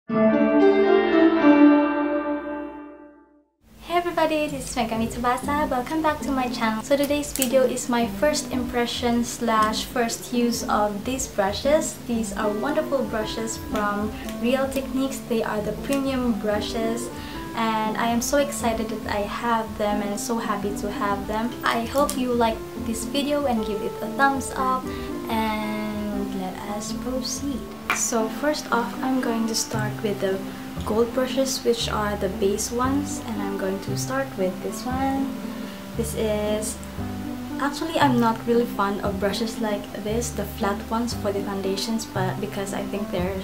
Hey everybody, this is Megami Tsubasa. Welcome back to my channel. So today's video is my first impression slash first use of these brushes. These are wonderful brushes from Real Techniques. They are the premium brushes and I am so excited that I have them and so happy to have them. I hope you like this video and give it a thumbs up, and let us proceed. So first off, I'm going to start with the gold brushes, which are the base ones, and I'm going to start with this one. This is actually, I'm not really fond of brushes like this, the flat ones for the foundations, but because I think they're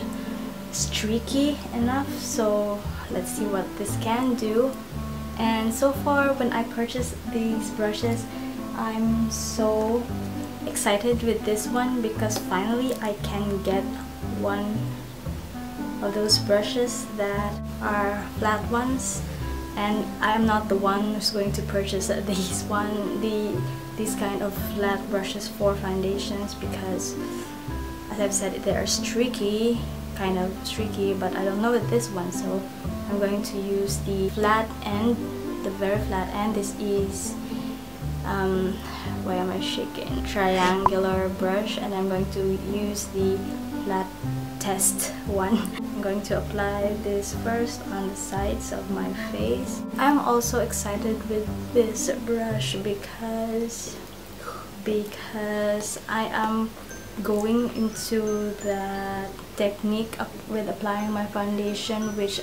streaky enough. So let's see what this can do. And so far when I purchased these brushes, I'm so excited with this one because finally I can get one of those brushes that are flat ones, and I'm not the one who's going to purchase these kind of flat brushes for foundations because, as I've said, they are streaky, kind of streaky, but I don't know with this one, so I'm going to use the flat end, the very flat end. This is why am I shaking? Triangular brush, and I'm going to use the flat test one. I'm going to apply this first on the sides of my face. I'm also excited with this brush because I am going into the technique with applying my foundation, which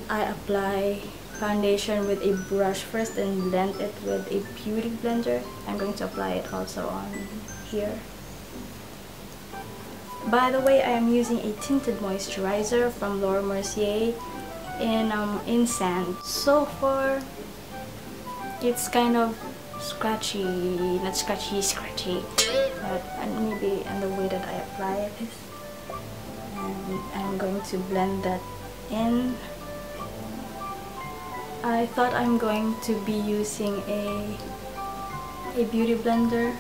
I apply foundation with a brush first and blend it with a beauty blender. I'm going to apply it also on here. By the way, I am using a tinted moisturizer from Laura Mercier in sand. So far, it's kind of scratchy, not scratchy, but maybe in the way that I apply it. And I'm going to blend that in. I thought I'm going to be using a beauty blender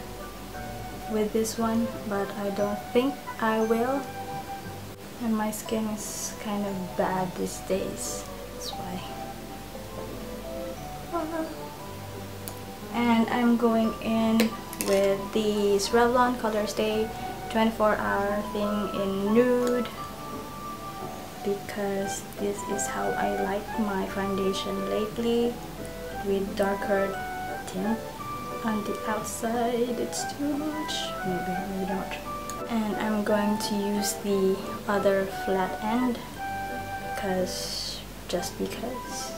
with this one, but I don't think I will. And my skin is kind of bad these days, that's why. And I'm going in with the Revlon Color Stay 24-hour thing in nude because this is how I like my foundation lately, with darker tint on the outside. It's too much, maybe not. And I'm going to use the other flat end just because.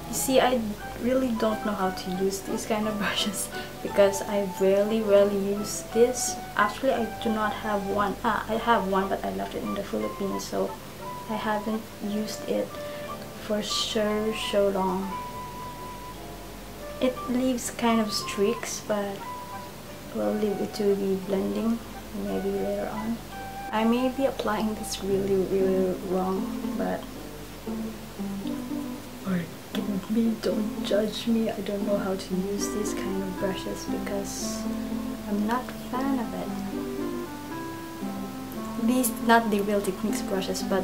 You see, I really don't know how to use these kind of brushes because I rarely use this. Actually, I do not have one. I have one, but I left it in the Philippines, so I haven't used it for so long. It leaves kind of streaks, but we'll leave it to the blending maybe later on. I may be applying this really wrong, but forgive me, don't judge me. I don't know how to use these kind of brushes because I'm not a fan of it. These, not the Real Techniques brushes, but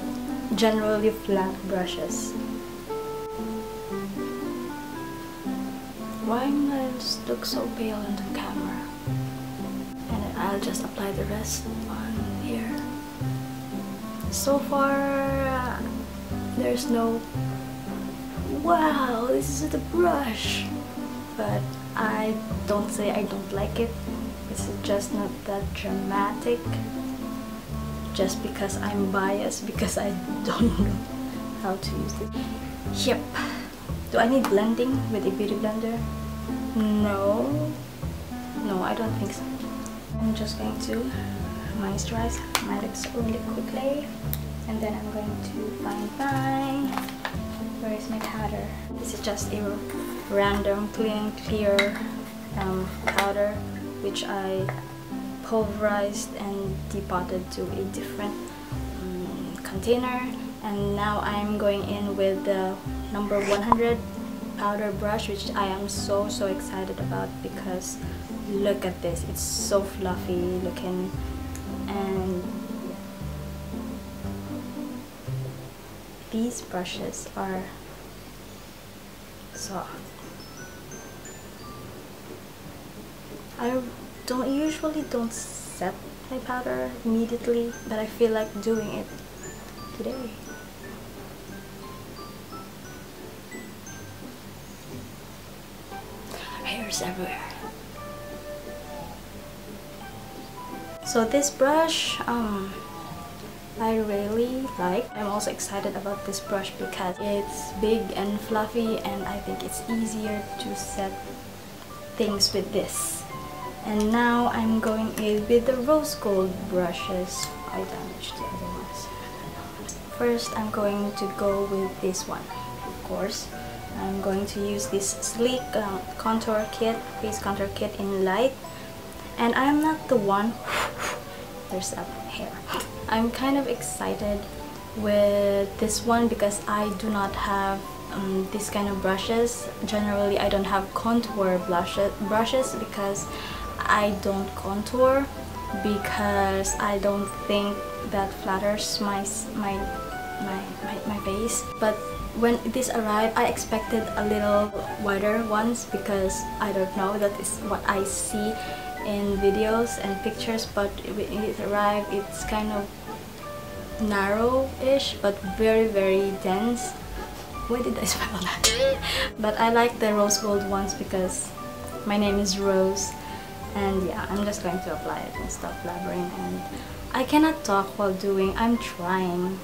generally flat brushes. Why does it look so pale on the camera? And I'll just apply the rest on here. So far, there's no wow, this is the brush, but I don't say I don't like it. It's just not that dramatic, just because I'm biased because I don't know how to use it. Yep. Do I need blending with a beauty blender? No, I don't think so. I'm just going to moisturize my lips really quickly, and then I'm going to fine. Where is my powder? This is just a random clear powder which I pulverized and depotted to a different container. And now I'm going in with the number 100 powder brush, which I am so excited about because look at this, it's so fluffy looking, and these brushes are soft. I usually don't set my powder immediately, but I feel like doing it today. Hairs everywhere. So this brush, I really like. I'm also excited about this brush because it's big and fluffy, and I think it's easier to set things with this. And now I'm going in with the rose gold brushes. I damaged the other ones. First, I'm going to go with this one. Of course, I'm going to use this sleek contour kit, face contour kit in light. And I'm not the one. There's a hair. I'm kind of excited with this one because I do not have this kind of brushes. Generally, I don't have contour brushes because I don't contour, because I don't think that flatters my face. But when this arrived, I expected a little wider ones because I don't know, that is what I see in videos and pictures, but when it arrived, it's kind of narrow-ish but very dense. Why did I spell that? But I like the rose gold ones because my name is Rose. And yeah, I'm just going to apply it and stop blabbering. And I cannot talk while doing. I'm trying.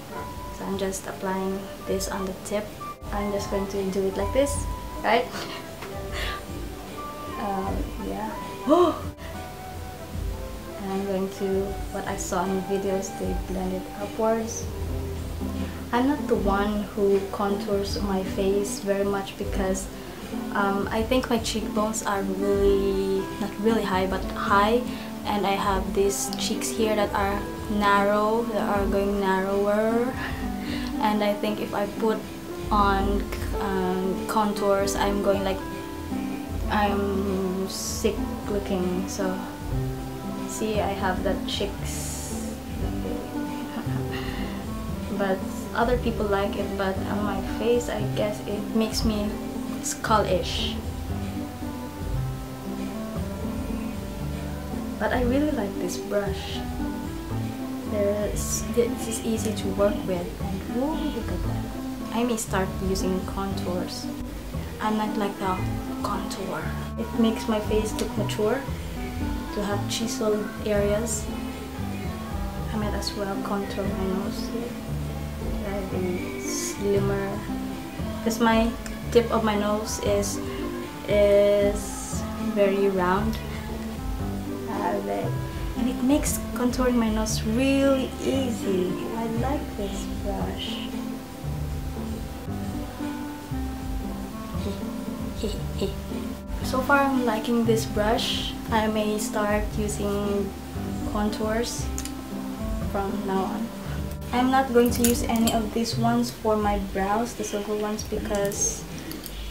So I'm just applying this on the tip. I'm just going to do it like this, right? Yeah. And I'm going to, what I saw in videos, they blend it upwards. I'm not the one who contours my face very much because I think my cheekbones are really, not really high, but high, and I have these cheeks here that are narrow, that are going narrower, and I think if I put on contours, I'm going like, I'm sick looking. So see, I have that cheeks. But other people like it, but on my face, I guess it makes me skull-ish. But I really like this brush. This is easy to work with, and whoa, look at that. I may start using contours. I'm not like the contour. It makes my face look mature, to have chiseled areas. I might as well contour my nose here. Be slimmer, because my tip of my nose is very round, and it makes contouring my nose really easy. I like this brush. So far, I'm liking this brush. I may start using contours from now on. I'm not going to use any of these ones for my brows, the silver ones, because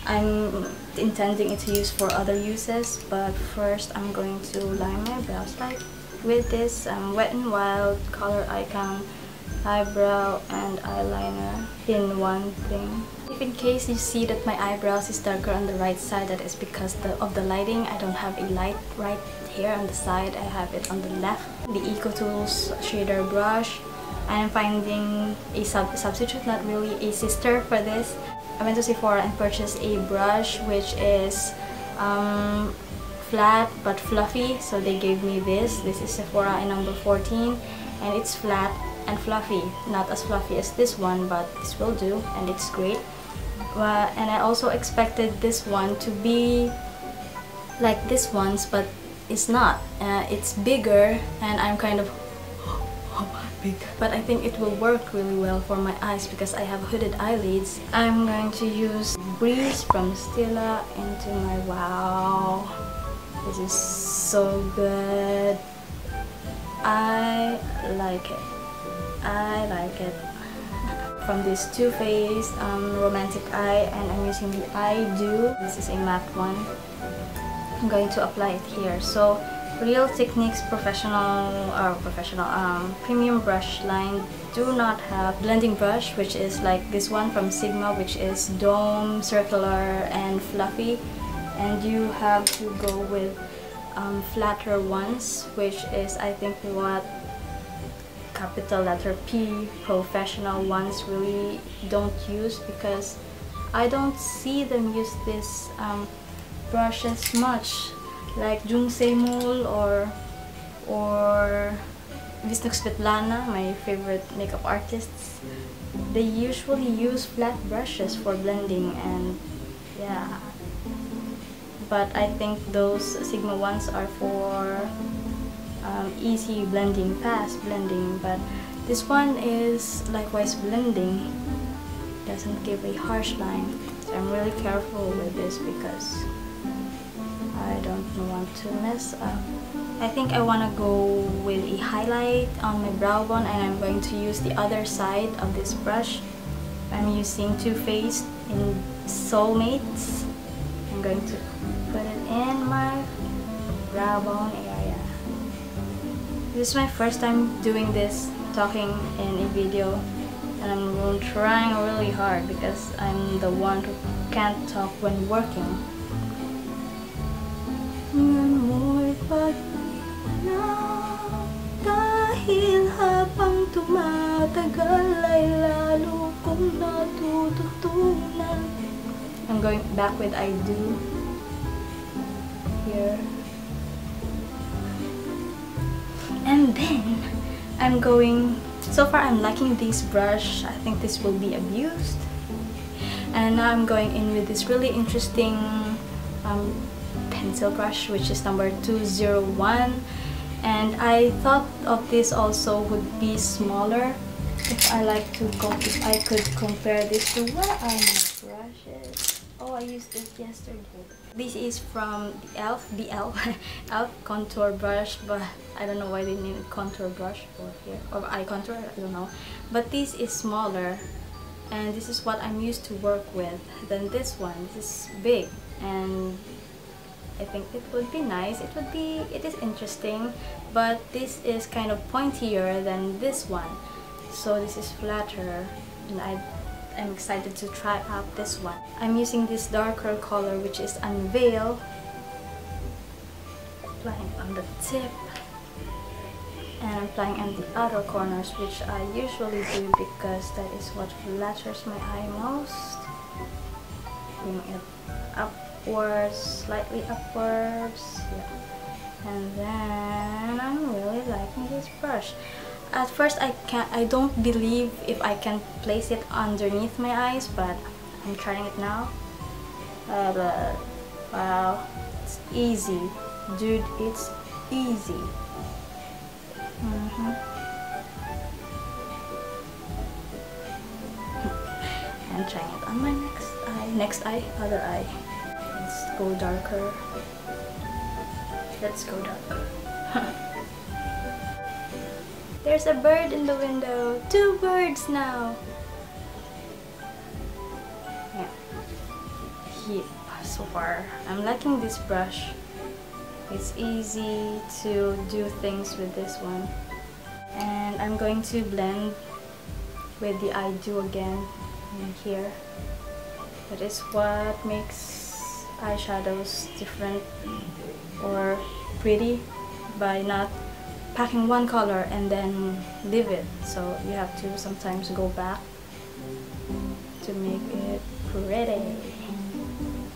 I'm intending it to use for other uses. But first, I'm going to line my brows like with this Wet n Wild Color Icon eyebrow and eyeliner in one thing. If in case you see that my eyebrows is darker on the right side, that is because of the lighting. I don't have a light right here on the side, I have it on the left. The Eco Tools shader brush. I'm finding a substitute, not really a sister for this. I went to Sephora and purchased a brush which is flat but fluffy, so they gave me this. This is Sephora in number 14, and it's flat and fluffy. Not as fluffy as this one, but this will do, and it's great. And I also expected this one to be like this one's, but it's not. It's bigger, and I'm kind of big. But I think it will work really well for my eyes because I have hooded eyelids. I'm going to use Breeze from Stila into my, wow, this is so good. I like it. I like it. From this Too Faced Romantic Eye, and I'm using the I Do. This is a matte one. I'm going to apply it here. So Real Techniques premium brush line do not have blending brush, which is like this one from Sigma, which is dome, circular, and fluffy, and you have to go with flatter ones, which is I think what capital letter P professional ones really don't use, because I don't see them use this brushes much, like Jung Semul or Vishnu Svetlana, my favorite makeup artists. They usually use flat brushes for blending, and yeah. But I think those Sigma ones are for easy blending, fast blending. But this one is likewise blending, doesn't give a harsh line. So I'm really careful with this because I don't want to mess up. I think I want to go with a highlight on my brow bone, and I'm going to use the other side of this brush. I'm using Too Faced in Soulmates. I'm going to put it in my brow bone area. This is my first time doing this, talking in a video, and I'm trying really hard because I'm the one who can't talk when working. Dahil habang tumatagal ay lalo kong natututunan. I'm going back with I do here. And then I'm going, so far I'm liking this brush. I think this will be abused. And now I'm going in with this really interesting pencil brush, which is number 201. And I thought of this also would be smaller if I could compare this to what are my brushes. Oh, I used this yesterday. This is from the Elf contour brush, but I don't know why they named it contour brush or here, or eye contour, I don't know. But this is smaller, and this is what I'm used to work with than this one. This is big, and I think it would be nice. It is interesting, but this is kind of pointier than this one. So this is flatter, and I'm excited to try out this one. I'm using this darker color, which is Unveil, applying on the tip, and I'm applying on the outer corners, which I usually do because that is what flatters my eye most. Bring it upwards, slightly upwards, yeah. And then I'm really liking this brush. At first I don't believe if I can place it underneath my eyes, but I'm trying it now. But wow, it's easy, dude, it's easy. I'm trying it on my other eye. Let's go darker. Let's go darker. There's a bird in the window. 2 birds now. Yeah. So far, I'm liking this brush. It's easy to do things with this one. And I'm going to blend with the I do again in here. That is what makes eyeshadows different or pretty, by not packing one color and then leave it. So you have to sometimes go back to make it pretty.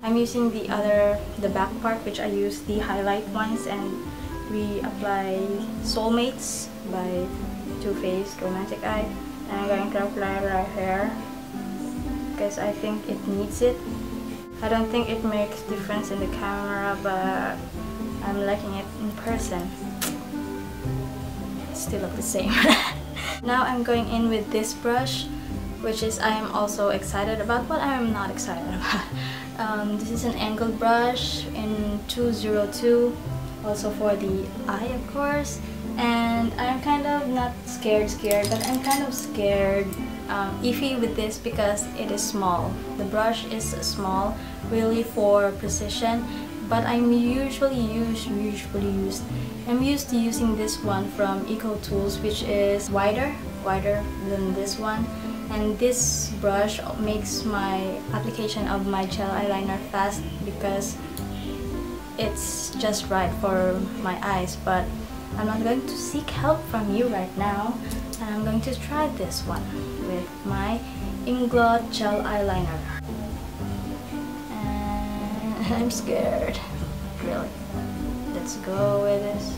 I'm using the back part, which I use the highlight ones, and we apply Soulmates by Too Faced Romantic Eye. And I'm going to apply right here because I think it needs it. I don't think it makes difference in the camera, but I'm liking it in person. It still look the same. Now I'm going in with this brush, which is I am also excited about, but I am not excited about. This is an angled brush in 202, also for the eye, of course. And I'm kind of not scared, but I'm kind of scared, iffy with this because it is small. The brush is small, really for precision, but I'm used to using this one from Eco Tools, which is wider than this one. And this brush makes my application of my gel eyeliner fast because it's just right for my eyes. But I'm not going to seek help from you right now, and I'm going to try this one with my Inglot gel eyeliner. And I'm scared. Really. Let's go with this.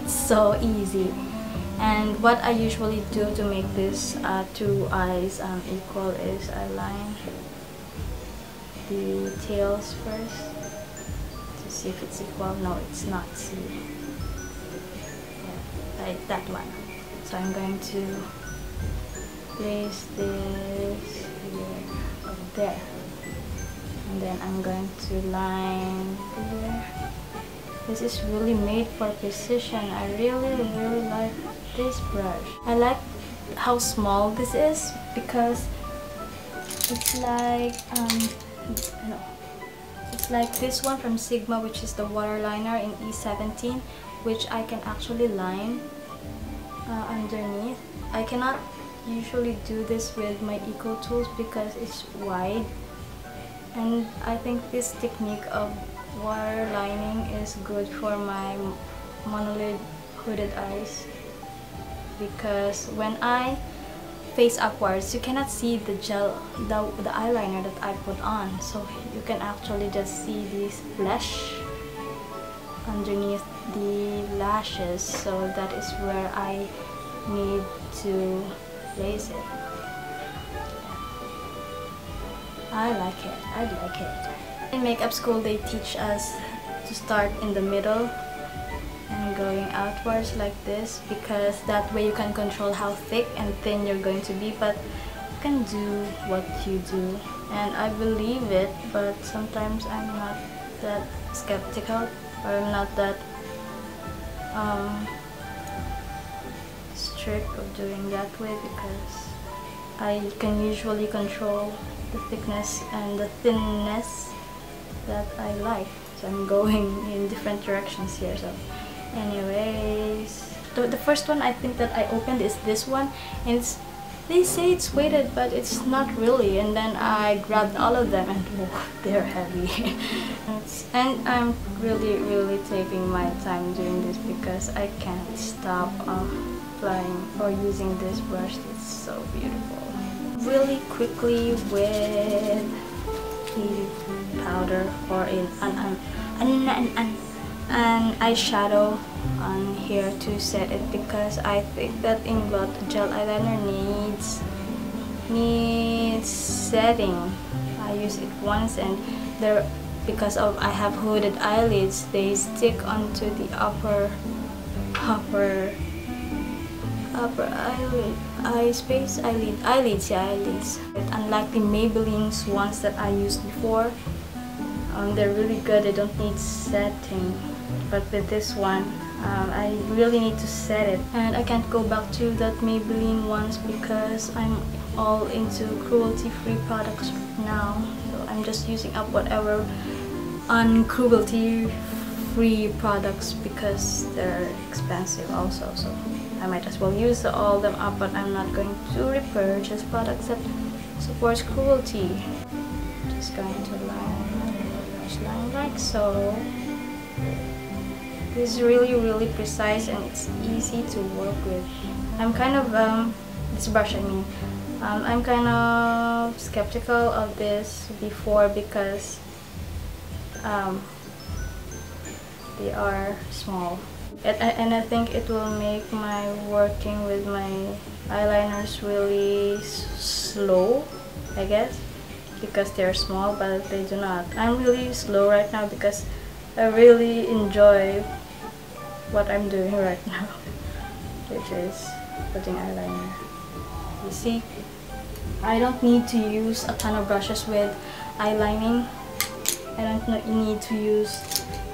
It's so easy. And what I usually do to make this two eyes equal is I line the tails first to see if it's equal. No, it's not. See, yeah, like that one. So I'm going to place this here, over there, and then I'm going to line here. This is really made for precision. I really like this brush. I like how small this is because it's like it's like this one from Sigma, which is the waterliner in E17, which I can actually line underneath. I cannot usually do this with my Eco Tools because it's wide, and I think this technique of water lining is good for my monolid hooded eyes, because when I face upwards you cannot see the eyeliner that I put on, so you can actually just see this flesh underneath the lashes. So that is where I need to place it. I like it. In makeup school they teach us to start in the middle and going outwards like this, because that way you can control how thick and thin you're going to be, but you can do what you do, and I believe it. But sometimes I'm not that skeptical, or I'm not that strict of doing that way, because I can usually control the thickness and the thinness that I like. So I'm going in different directions here. So anyways, the first one I think that I opened is this one, and they say it's weighted, but it's not really. And then I grabbed all of them, and oh, they're heavy. And I'm really taking my time doing this because I can't stop applying or using this brush. It's so beautiful. Really quickly with the powder or an eyeshadow on here to set it, because I think that Inglot gel eyeliner needs setting. I use it once, and because I have hooded eyelids, they stick onto the upper eyelid, eyelids. Unlike the Maybelline's ones that I used before, they're really good. They don't need setting. But with this one, I really need to set it, and I can't go back to that Maybelline ones because I'm all into cruelty-free products now. So I'm just using up whatever uncruelty-free products because they're expensive also. So I might as well use all of them up, but I'm not going to repurchase products that supports cruelty. Just going to line like so. This is really precise, and it's easy to work with. I'm kind of this brush, I mean, I'm kind of skeptical of this before because they are small, and I think it will make my working with my eyeliners really slow, I guess, because they're small, but they do not. I'm really slow right now because I really enjoy what I'm doing right now, which is putting eyeliner. You see, I don't need to use a ton of brushes with eyelining. I don't need to use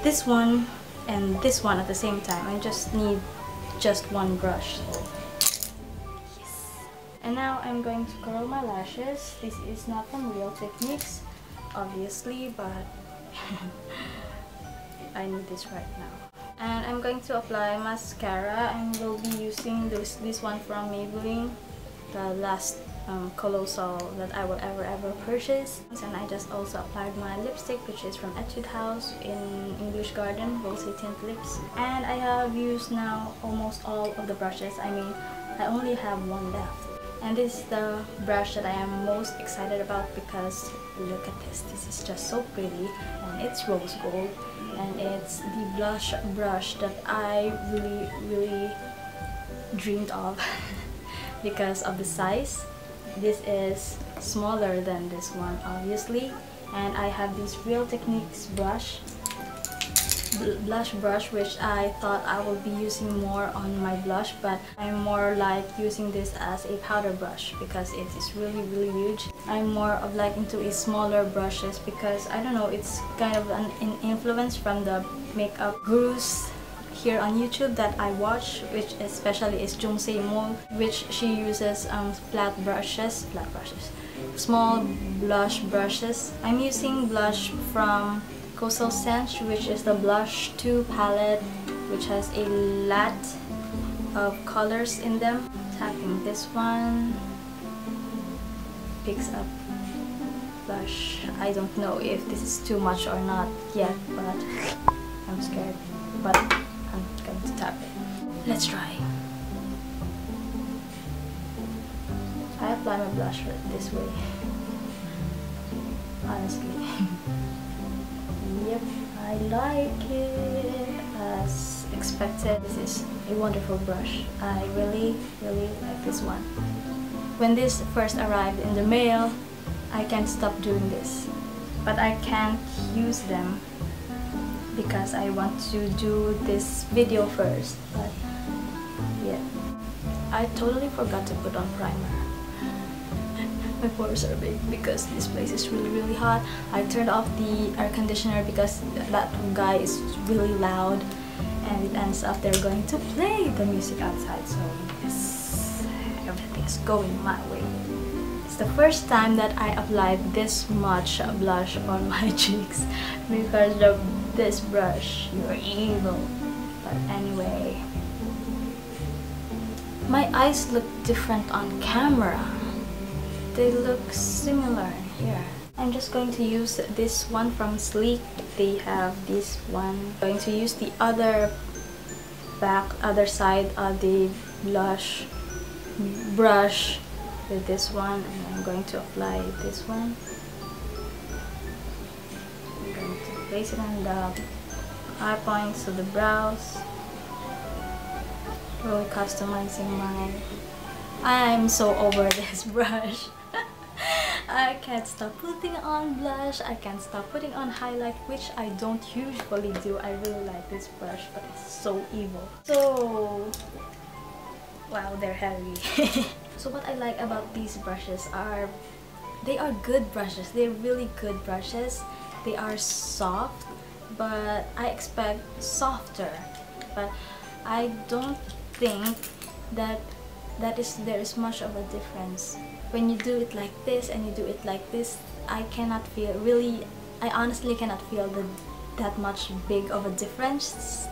this one and this one at the same time. I just need just one brush. So. Yes. And now I'm going to curl my lashes. This is not from Real Techniques. obviously, but I need this right now. And I'm going to apply mascara, and will be using this one from Maybelline, the last colossal that I will ever purchase. And I just also applied my lipstick, which is from Etude House in English Garden, Rosy Tint Lips. And I have used now almost all of the brushes. I mean, I only have one left. And this is the brush that I am most excited about, because look at this. This is just so pretty, and it's rose gold, and it's the blush brush that I really dreamed of because of the size. This is smaller than this one, obviously, and I have this Real Techniques blush brush, which I thought I will be using more on my blush, but I'm more like using this as a powder brush because it is really huge. I'm more of like into a smaller brushes because I don't know, it's kind of an influence from the makeup gurus here on YouTube that I watch, which especially is Jungse Mo, which she uses small blush brushes. I'm using blush from Coastal Scent, which is the Blush 2 palette, which has a lot of colors in them. Tapping this one picks up blush. I don't know if this is too much or not yet, but I'm scared, but I'm going to tap it. Let's try. I apply my blush this way, honestly. Yep, I like it as expected. This is a wonderful brush. I really like this one. When this first arrived in the mail, I can't stop doing this, but I can't use them because I want to do this video first. But yeah, I totally forgot to put on primer. My pores are big because this place is really hot. I turned off the air conditioner because that guy is really loud, and it ends up they're going to play the music outside, so yes, everything's going my way. It's the first time that I applied this much blush on my cheeks because of this brush. You're evil. But anyway, my eyes look different on camera. They look similar in here. I'm just going to use this one from Sleek. They have this one. I'm going to use the other side of the blush brush with this one, and I'm going to apply this one. I'm going to place it on the eye points of the brows. Really customizing mine. I'm so over this brush. I can't stop putting on blush. I can't stop putting on highlight, which I don't usually do. I really like this brush, but it's so evil. So, wow, they're heavy. So what I like about these brushes are, they are good brushes. They're really good brushes. They are soft, but I expect softer. But I don't think that there is much of a difference. When you do it like this and you do it like this, I honestly cannot feel that much big of a difference.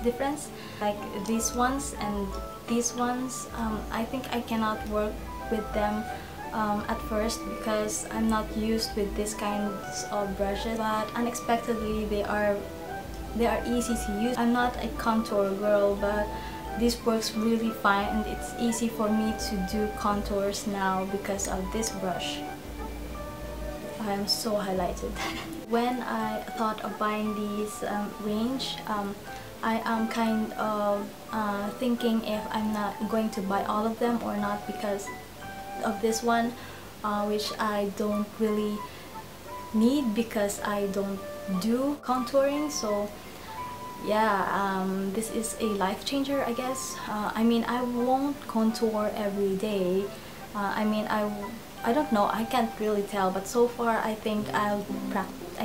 Like these ones and these ones, I think I cannot work with them at first because I'm not used with this kinds of brushes, but unexpectedly they are easy to use. I'm not a contour girl, but this works really fine, and it's easy for me to do contours now because of this brush. I am so highlighted. When I thought of buying these range, I am kind of thinking if I'm not going to buy all of them or not because of this one, which I don't really need because I don't do contouring. So yeah, this is a life changer, I guess. I mean, I won't contour every day. I mean, I don't know, I can't really tell, but so far I think I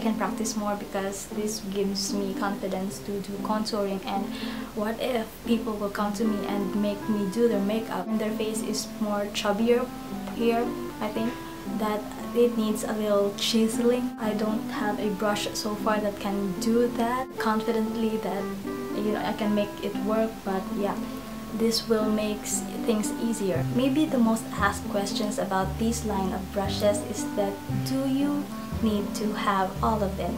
can practice more because this gives me confidence to do contouring. And what if people will come to me and make me do their makeup and their face is more chubbier here? I think that it needs a little chiseling. I don't have a brush so far that can do that confidently, that I can make it work, but yeah, this will make things easier. Maybe the most asked questions about this line of brushes is that, do you need to have all of it?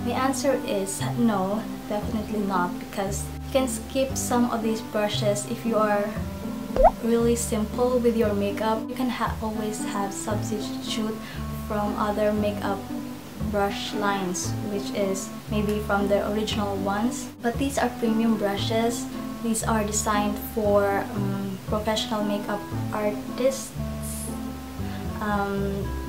My answer is no, definitely not, because you can skip some of these brushes if you are really simple with your makeup. You can always have substitute from other makeup brush lines, which is maybe from the original ones. But these are premium brushes. These are designed for professional makeup artists.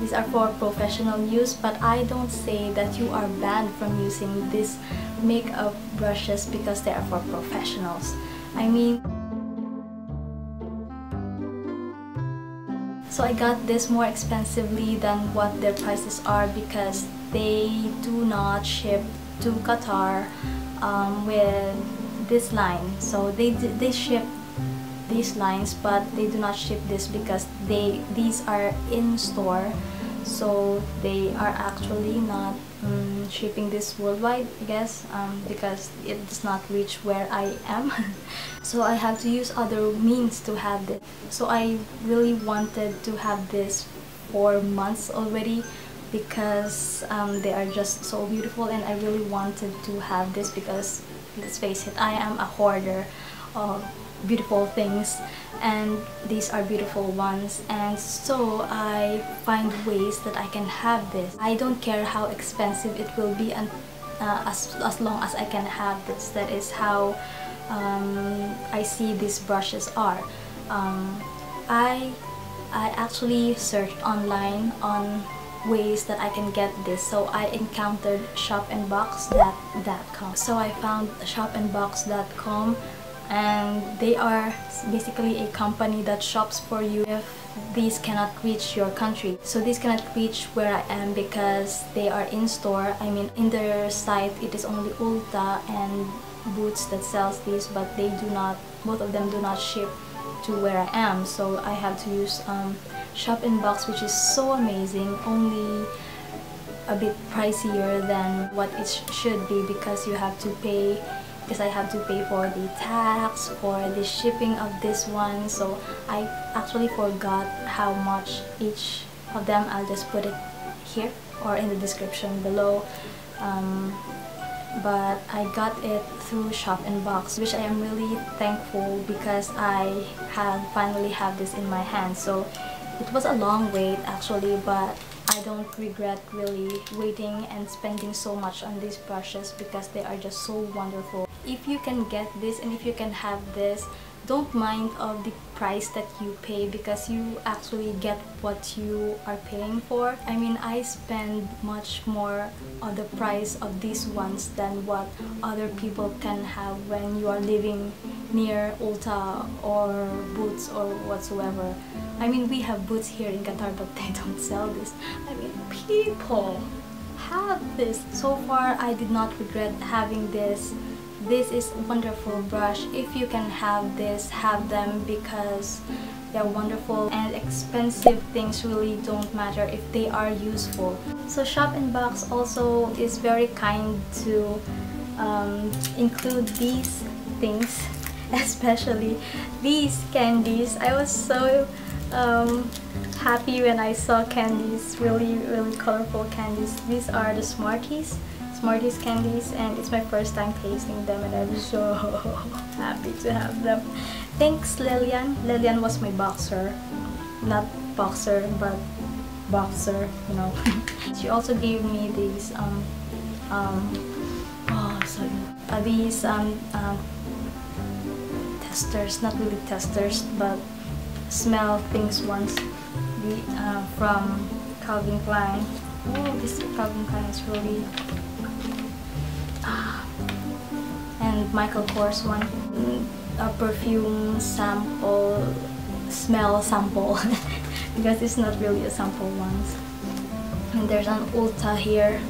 These are for professional use, but I don't say that you are banned from using these makeup brushes because they are for professionals. I mean, so I got this more expensively than what their prices are because they do not ship to Qatar with this line. So they ship these lines, but they do not ship this because these are in store, so they are actually not shipping this worldwide, I guess, because it does not reach where I am. So I have to use other means to have this. So I really wanted to have this for months already because they are just so beautiful, and I really wanted to have this because, let's face it, I am a hoarder of beautiful things, and these are beautiful ones, and so I find ways that I can have this. I don't care how expensive it will be, and as long as I can have this. That is how I see these brushes are. I actually searched online on ways that I can get this, so I encountered shopandbox.com. So I found shopandbox.com, and they are basically a company that shops for you if these cannot reach your country. So these cannot reach where I am because they are in store. I mean, in their site it is only Ulta and Boots that sells these, but they do not, both of them do not ship to where I am. So I have to use Shop in Box, which is so amazing, only a bit pricier than what it should be because you have to pay, because I have to pay for the tax, for the shipping of this one. So I actually forgot how much each of them. I'll just put it here or in the description below. But I got it through Shop in Box, which I am really thankful because I finally have this in my hand. So it was a long wait actually, but I don't regret really waiting and spending so much on these brushes because they are just so wonderful. If you can get this and if you can have this, don't mind of the price that you pay because you actually get what you are paying for. I mean, I spend much more on the price of these ones than what other people can have when you are living near Ulta or Boots or whatsoever. I mean, we have Boots here in Qatar, but they don't sell this. I mean, people have this. So far, I did not regret having this. This is a wonderful brush. If you can have this, have them because they're wonderful, and expensive things really don't matter if they are useful. So Shop in Box also is very kind to include these things, especially these candies. I was so happy when I saw candies, really colorful candies. These are the Smarties candies, and it's my first time tasting them, and I'm so happy to have them. Thanks Lilian. Lilian was my boxer, not boxer but boxer, you know. She also gave me these testers, not really testers but smell things ones, from Calvin Klein. Oh, this Calvin Klein is really and Michael Kors one, a perfume sample, smell sample because it's not really a sample ones. And there's an Ulta here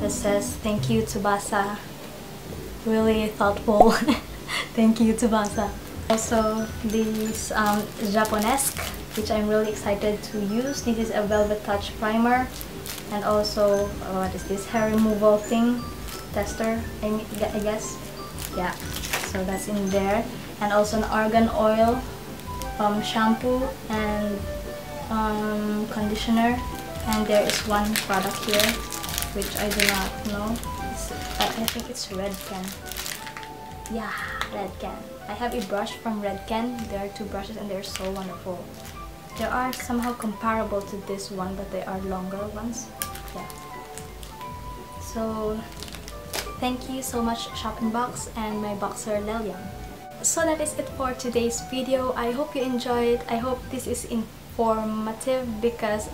that says thank you Tsubasa, really thoughtful. Thank you Tsubasa. Also these Japonesque, which I'm really excited to use. This is a Velvet Touch primer, and also what is this, hair removal thing, tester, I guess. Yeah, so that's in there. And also an argan oil shampoo and conditioner. And there is one product here which I do not know. I think it's Redken. Yeah, Redken. I have a brush from Redken. There are two brushes and they're so wonderful. They are somehow comparable to this one, but they are longer ones. Yeah. So thank you so much, Shop in Box and my boxer Lelian. So that is it for today's video. I hope you enjoyed. I hope this is informative because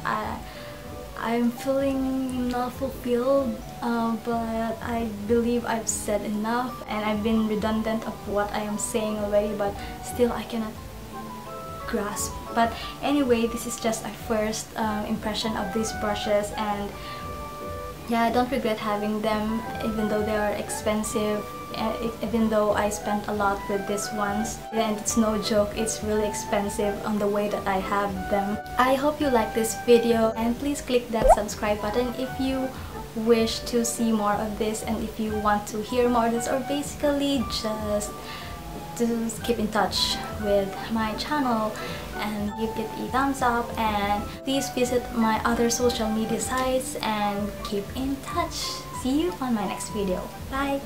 I'm feeling not fulfilled, but I believe I've said enough and I've been redundant of what I am saying already, but still I cannot grasp. But anyway, this is just a first impression of these brushes, and yeah, I don't regret having them even though they are expensive. Even though I spent a lot with these ones, and it's no joke, it's really expensive on the way that I have them. I hope you like this video, and please click that subscribe button if you wish to see more of this, and if you want to hear more of this, or basically just to keep in touch with my channel, and give it a thumbs up, and please visit my other social media sites and keep in touch. See you on my next video. Bye!